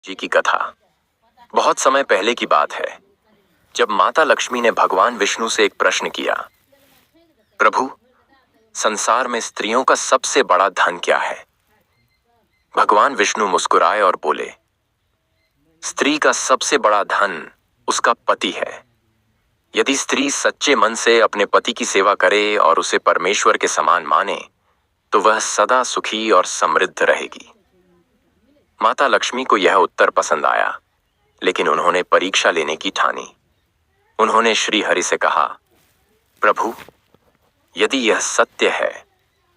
जी की कथा। बहुत समय पहले की बात है, जब माता लक्ष्मी ने भगवान विष्णु से एक प्रश्न किया, प्रभु, संसार में स्त्रियों का सबसे बड़ा धन क्या है? भगवान विष्णु मुस्कुराए और बोले, स्त्री का सबसे बड़ा धन उसका पति है। यदि स्त्री सच्चे मन से अपने पति की सेवा करे और उसे परमेश्वर के समान माने, तो वह सदा सुखी और समृद्ध रहेगी। माता लक्ष्मी को यह उत्तर पसंद आया, लेकिन उन्होंने परीक्षा लेने की ठानी। उन्होंने श्री हरि से कहा, प्रभु, यदि यह सत्य है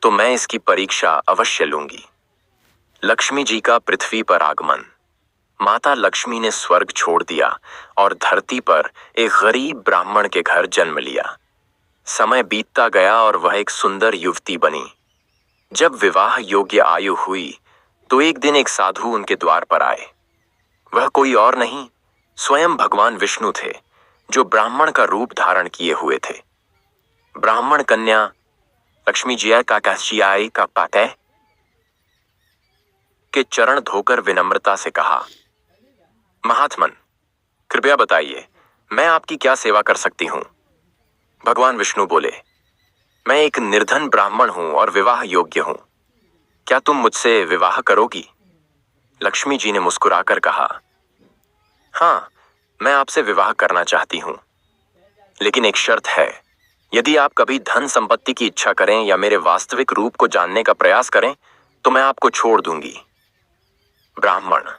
तो मैं इसकी परीक्षा अवश्य लूंगी। लक्ष्मी जी का पृथ्वी पर आगमन। माता लक्ष्मी ने स्वर्ग छोड़ दिया और धरती पर एक गरीब ब्राह्मण के घर जन्म लिया। समय बीतता गया और वह एक सुंदर युवती बनी। जब विवाह योग्य आयु हुई तो एक दिन एक साधु उनके द्वार पर आए। वह कोई और नहीं, स्वयं भगवान विष्णु थे, जो ब्राह्मण का रूप धारण किए हुए थे। ब्राह्मण कन्या लक्ष्मी जी का पाते के चरण धोकर विनम्रता से कहा, महात्मन, कृपया बताइए, मैं आपकी क्या सेवा कर सकती हूं? भगवान विष्णु बोले, मैं एक निर्धन ब्राह्मण हूं और विवाह योग्य हूं। क्या तुम मुझसे विवाह करोगी? लक्ष्मी जी ने मुस्कुराकर कहा, हाँ, मैं आपसे विवाह करना चाहती हूं, लेकिन एक शर्त है। यदि आप कभी धन संपत्ति की इच्छा करें या मेरे वास्तविक रूप को जानने का प्रयास करें तो मैं आपको छोड़ दूंगी। ब्राह्मण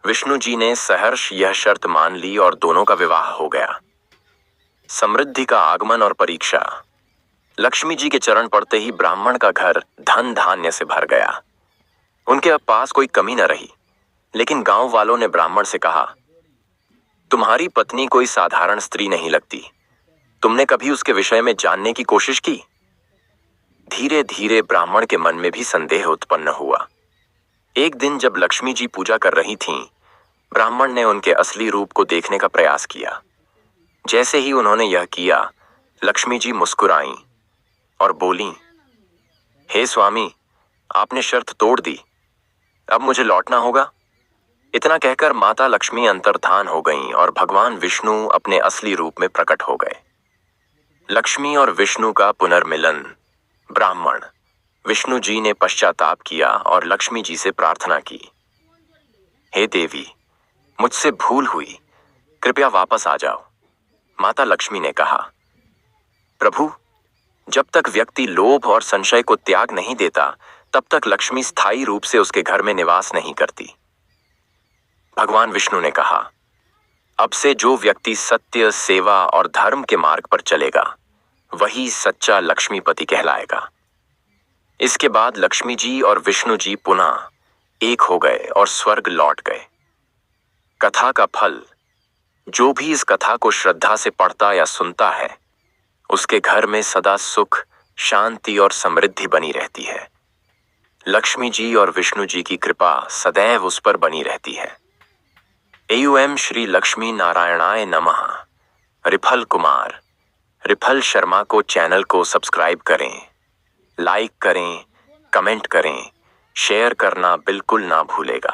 विष्णु जी ने सहर्ष यह शर्त मान ली और दोनों का विवाह हो गया। समृद्धि का आगमन और परीक्षा। लक्ष्मी जी के चरण पड़ते ही ब्राह्मण का घर धन धान्य से भर गया। उनके पास कोई कमी न रही, लेकिन गांव वालों ने ब्राह्मण से कहा, तुम्हारी पत्नी कोई साधारण स्त्री नहीं लगती। तुमने कभी उसके विषय में जानने की कोशिश की? धीरे धीरे ब्राह्मण के मन में भी संदेह उत्पन्न हुआ। एक दिन जब लक्ष्मी जी पूजा कर रही थीं, ब्राह्मण ने उनके असली रूप को देखने का प्रयास किया। जैसे ही उन्होंने यह किया, लक्ष्मी जी मुस्कुराईं और बोलीं, हे स्वामी, आपने शर्त तोड़ दी, अब मुझे लौटना होगा। इतना कहकर माता लक्ष्मी अंतर्धान हो गईं और भगवान विष्णु अपने असली रूप में प्रकट हो गए। लक्ष्मी और विष्णु का पुनर्मिलन। ब्राह्मण विष्णु जी ने पश्चाताप किया और लक्ष्मी जी से प्रार्थना की, हे देवी, मुझसे भूल हुई, कृपया वापस आ जाओ। माता लक्ष्मी ने कहा, प्रभु, जब तक व्यक्ति लोभ और संशय को त्याग नहीं देता, तब तक लक्ष्मी स्थायी रूप से उसके घर में निवास नहीं करती। भगवान विष्णु ने कहा, अब से जो व्यक्ति सत्य, सेवा और धर्म के मार्ग पर चलेगा, वही सच्चा लक्ष्मीपति कहलाएगा। इसके बाद लक्ष्मी जी और विष्णु जी पुनः एक हो गए और स्वर्ग लौट गए। कथा का फल। जो भी इस कथा को श्रद्धा से पढ़ता या सुनता है, उसके घर में सदा सुख, शांति और समृद्धि बनी रहती है। लक्ष्मी जी और विष्णु जी की कृपा सदैव उस पर बनी रहती है। एयूएम श्री लक्ष्मी नारायणाय नमः। रिफल कुमार, रिफल शर्मा को चैनल को सब्सक्राइब करें, लाइक करें, कमेंट करें, शेयर करना बिल्कुल ना भूलेगा।